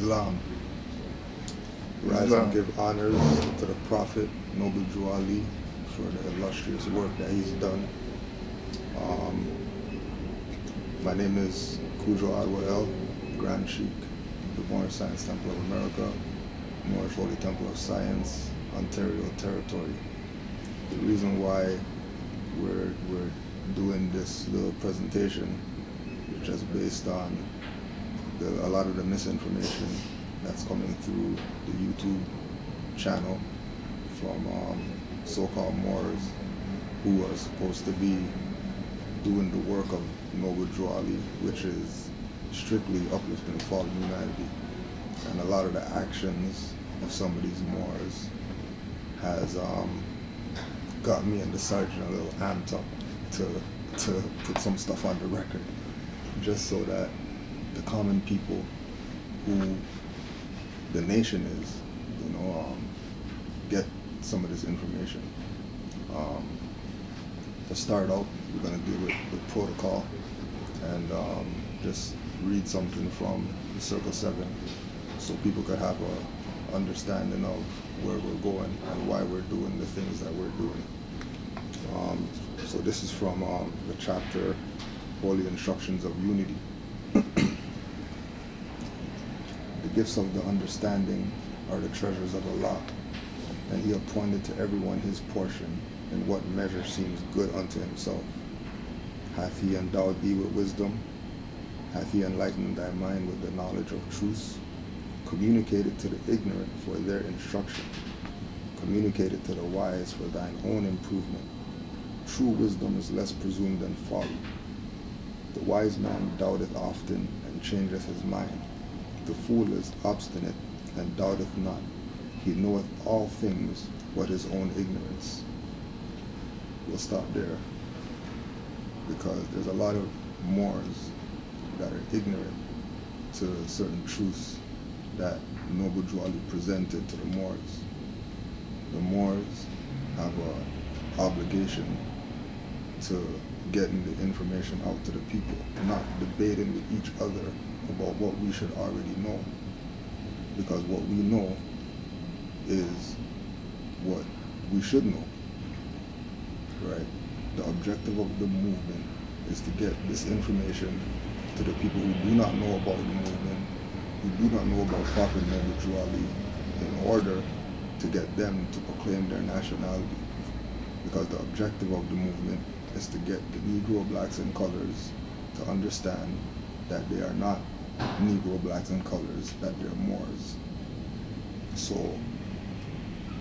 Islam. Rise and give honors to the Prophet, Noble Drew Ali, for the illustrious work that he's done. My name is Kujo Adwael, Grand Sheikh, the Moorish Science Temple of America, Moorish Holy Temple of Science, Ontario Territory. The reason why we're doing this little presentation is just based on a lot of the misinformation that's coming through the YouTube channel from so-called Moors who are supposed to be doing the work of Noble Drew Ali, which is strictly uplifting fallen humanity. And a lot of the actions of some of these Moors has got me and the sergeant a little amped up to put some stuff on the record, just so that the common people who the nation is, get some of this information. To start out, we're going to deal with protocol and just read something from the Circle 7 so people could have a understanding of where we're going and why we're doing the things that we're doing. So this is from the chapter Holy Instructions of Unity. The gifts of the understanding are the treasures of Allah, and He appointed to everyone his portion in what measure seems good unto himself. Hath He endowed thee with wisdom? Hath He enlightened thy mind with the knowledge of truths? Communicated to the ignorant for their instruction. Communicated to the wise for thine own improvement. True wisdom is less presumed than folly. The wise man doubteth often and changeth his mind. The fool is obstinate and doubteth not. He knoweth all things but his own ignorance. We'll stop there, because there's a lot of Moors that are ignorant to certain truths that Noble Drew Ali presented to the Moors. The Moors have an obligation to getting the information out to the people, not debating with each other about what we should already know, because what we know is what we should know, right? The objective of the movement is to get this information to the people who do not know about the movement, who do not know about Prophet Noble Drew Ali, in order to get them to proclaim their nationality. Because the objective of the movement is to get the Negro blacks and colors to understand that they are not Negro blacks and colors, that they're Moors. So,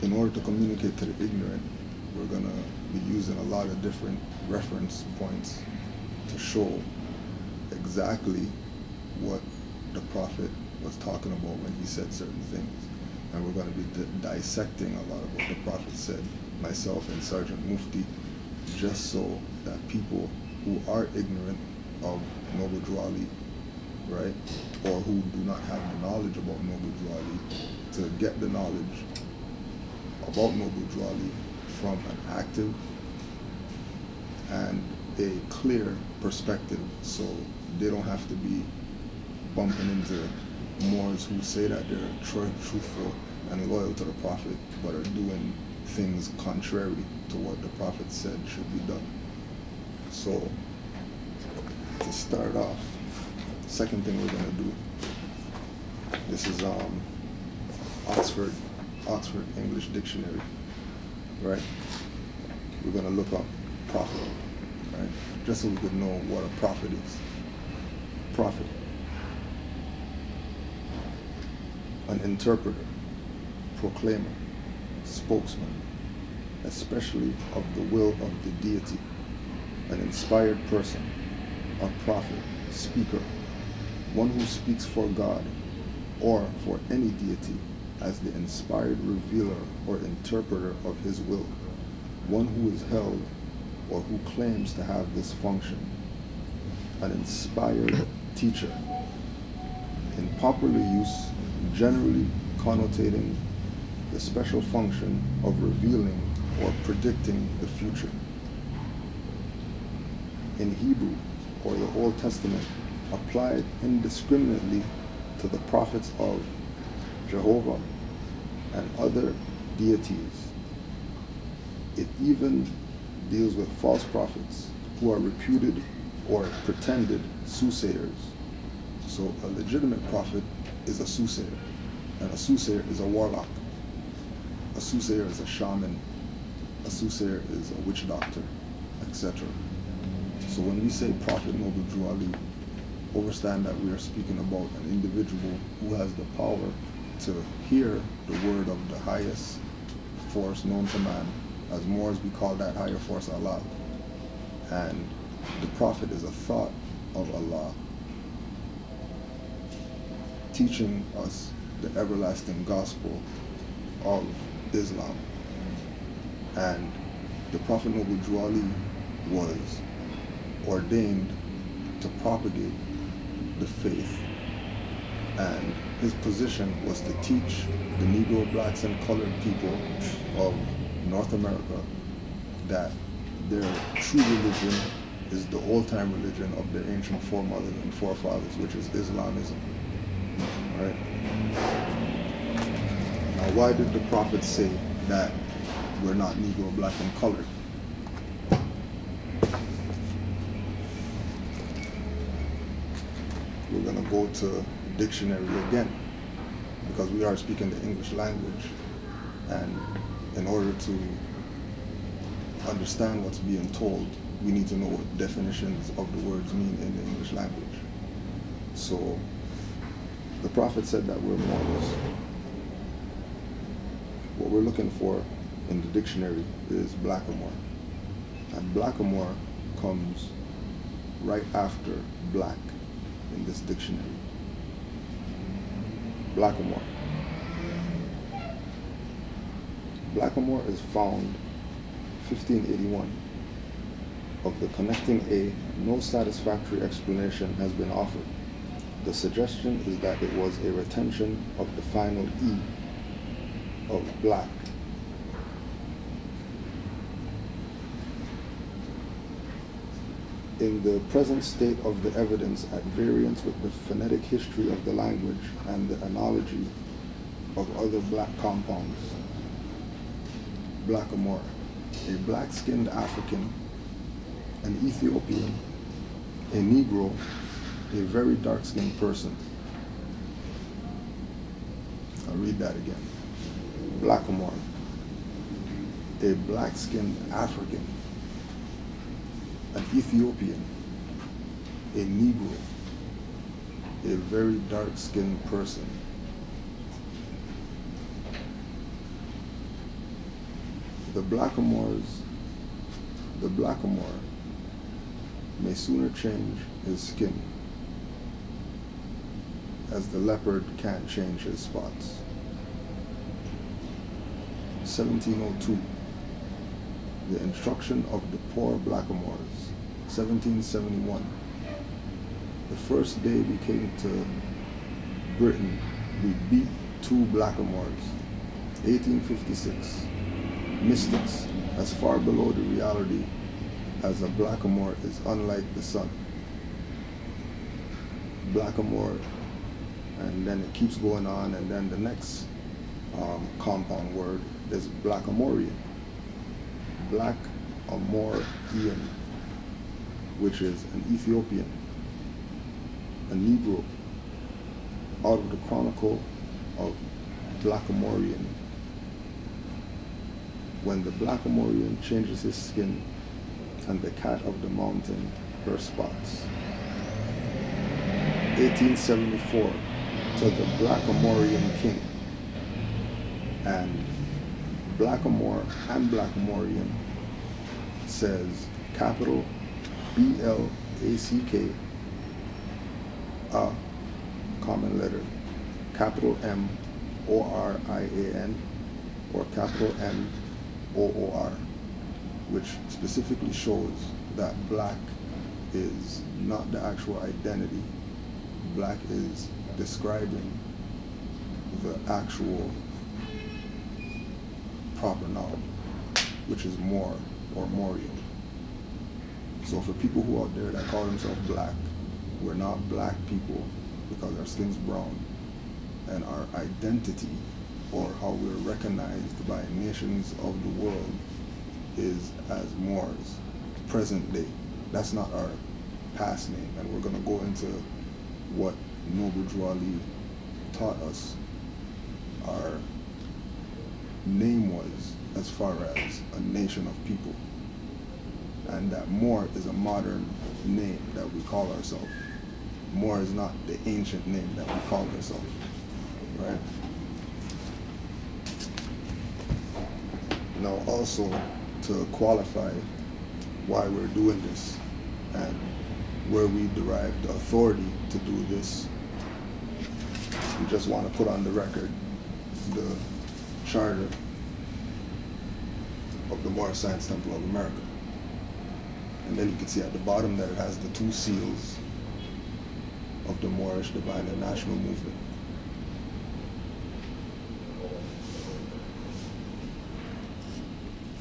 in order to communicate to the ignorant, we're going to be using a lot of different reference points to show exactly what the Prophet was talking about when he said certain things. And we're going to be dissecting a lot of what the Prophet said, myself and Sergeant Mufti, just so that people who are ignorant of Noble Drew Ali, right, or who do not have the knowledge about Noble Drew Ali, to get the knowledge about Noble Drew Ali from an active and a clear perspective, so they don't have to be bumping into Moors who say that they're truthful and loyal to the Prophet, but are doing things contrary to what the Prophet said should be done. So, to start off, second thing we're going to do, this is Oxford English Dictionary, right? We're going to look up prophet, right? Just so we could know what a prophet is. Prophet. An interpreter, proclaimer, spokesman, especially of the will of the deity, an inspired person, a prophet, speaker, one who speaks for God or for any deity as the inspired revealer or interpreter of his will, one who is held or who claims to have this function, an inspired teacher, in popular use generally connotating the special function of revealing or predicting the future. In Hebrew or the Old Testament, applied indiscriminately to the prophets of Jehovah and other deities. It even deals with false prophets who are reputed or pretended soothsayers. So a legitimate prophet is a soothsayer, and a soothsayer is a warlock. A soothsayer is a shaman. A soothsayer is a witch doctor, etc. So when we say Prophet Noble Drew Ali, understand that we are speaking about an individual who has the power to hear the word of the highest force known to man. As Moors, we call that higher force Allah. And the Prophet is a thought of Allah, teaching us the everlasting gospel of Islam. And the Prophet Noble Drew Ali was ordained to propagate the faith, and his position was to teach the Negro, blacks, and colored people of North America that their true religion is the old-time religion of their ancient foremothers and forefathers, which is Islamism. Right? Now, why did the Prophet say that we're not Negro, black, and colored? We're going to go to dictionary again, because we are speaking the English language, and in order to understand what's being told, we need to know what definitions of the words mean in the English language. So the Prophet said that we're Moors. What we're looking for in the dictionary is blackamoor, and blackamoor comes right after black in this dictionary. Blackamoor. Blackamoor is found 1581. Of the connecting A, no satisfactory explanation has been offered. The suggestion is that it was a retention of the final E of black. In the present state of the evidence, at variance with the phonetic history of the language and the analogy of other black compounds, blackamoor, a black-skinned African, an Ethiopian, a Negro, a very dark-skinned person. I'll read that again. Blackamoor, a black-skinned African, an Ethiopian, a Negro, a very dark-skinned person. The blackamoor may sooner change his skin as the leopard can't change his spots. 1702, the instruction of the poor blackamoors. 1771, the first day we came to Britain, we beat 2 blackamoors. 1856, mystics, as far below the reality as a blackamoor is unlike the sun. Blackamoor, and then it keeps going on, and then the next compound word is blackamorian. Blackamorian, which is an Ethiopian, a Negro, out of the Chronicle of Blackamorian. When the blackamorian changes his skin, and the cat of the mountain her spots. 1874, to the blackamorian king. And blackamoor and blackamorian says capital B-L-A-C-K, a common letter, capital M-O-R-I-A-N, or capital M-O-O-R, which specifically shows that black is not the actual identity. Black is describing the actual proper noun, which is more or morian. So for people who out there that call themselves black, we're not black people because our skin's brown. and our identity, or how we're recognized by nations of the world, is as Moors, present day. That's not our past name, and we're going to go into what Noble Drew Ali taught us our name was as far as a nation of people, and that Moor is a modern name that we call ourselves. Moor is not the ancient name that we call ourselves, right? Now also, to qualify why we're doing this and where we derive the authority to do this, we just want to put on the record the charter of the Moorish Science Temple of America. And then you can see at the bottom that it has the two seals of the Moorish Divine and National Movement.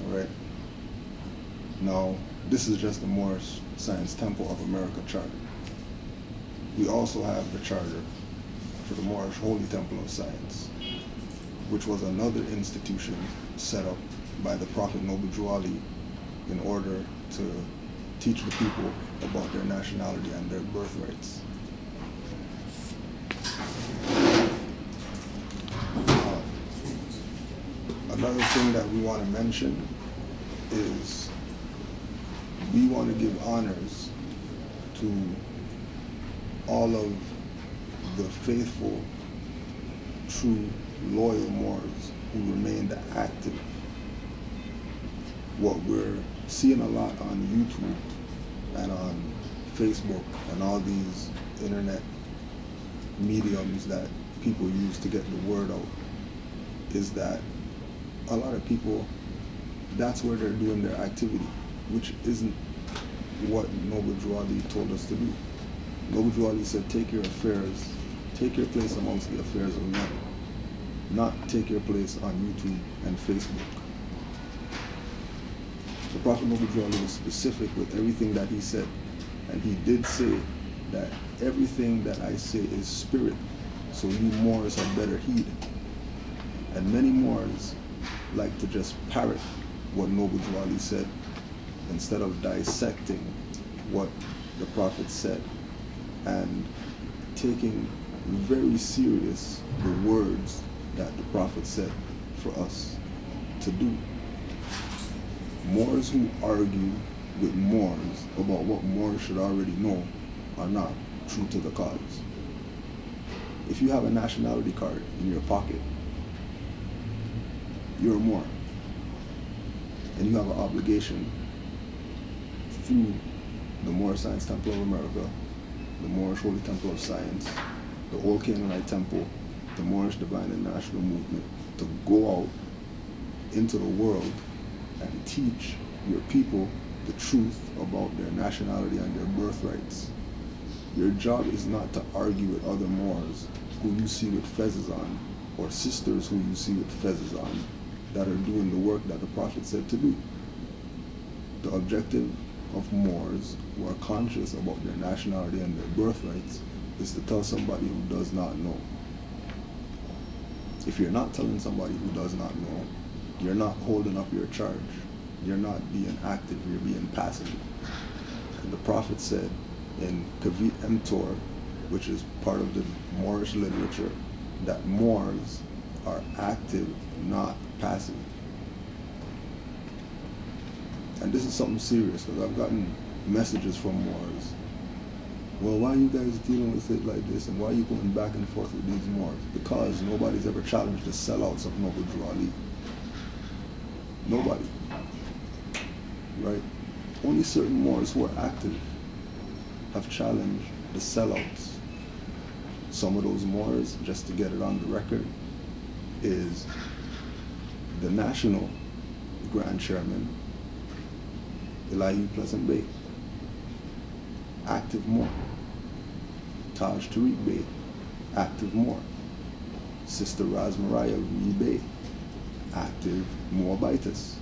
All right. Now, this is just the Moorish Science Temple of America charter. We also have the charter for the Moorish Holy Temple of Science, which was another institution set up by the Prophet Noble Drew Ali in order to teach the people about their nationality and their birthrights. Another thing that we want to mention is we want to give honors to all of the faithful, true, loyal Moors who remained active. What we're seeing a lot on YouTube and on Facebook and all these internet mediums that people use to get the word out is that a lot of people, that's where they're doing their activity, which isn't what Noble Drew Ali told us to do. Noble Drew Ali said, take your affairs, take your place amongst the affairs of men, not take your place on YouTube and Facebook. The Prophet Noble Drew Ali was specific with everything that he said, and he did say that everything that I say is spirit, so you Moors had better heed. And many Moors like to just parrot what Noble Drew Ali said instead of dissecting what the Prophet said and taking very serious the words that the Prophet said for us to do. Moors who argue with Moors about what Moors should already know are not true to the cause. If you have a nationality card in your pocket, you're a Moor, and you have an obligation through the Moorish Science Temple of America, the Moorish Holy Temple of Science, the Old Canaanite Temple, the Moorish Divine and National Movement, to go out into the world and teach your people the truth about their nationality and their birthrights. Your job is not to argue with other Moors who you see with fezzes on, or sisters who you see with fezzes on, that are doing the work that the Prophet said to do. The objective of Moors who are conscious about their nationality and their birthrights is to tell somebody who does not know. If you're not telling somebody who does not know, you're not holding up your charge. You're not being active, you're being passive. And the Prophet said in Kavit Emtor, which is part of the Moorish literature, that Moors are active, not passive. And this is something serious, because I've gotten messages from Moors. Well, why are you guys dealing with it like this, and why are you going back and forth with these Moors? Because nobody's ever challenged the sellouts of Noble Drew Ali. Nobody. Right? Only certain Moors who are active have challenged the sellouts. Some of those Moors, just to get it on the record, is the National Grand Chairman, Elahi Pleasant Bey, active Moor. Taj Tariq Bey, active Moor. Sister Raz Mariah V. Bey, active Moabitus.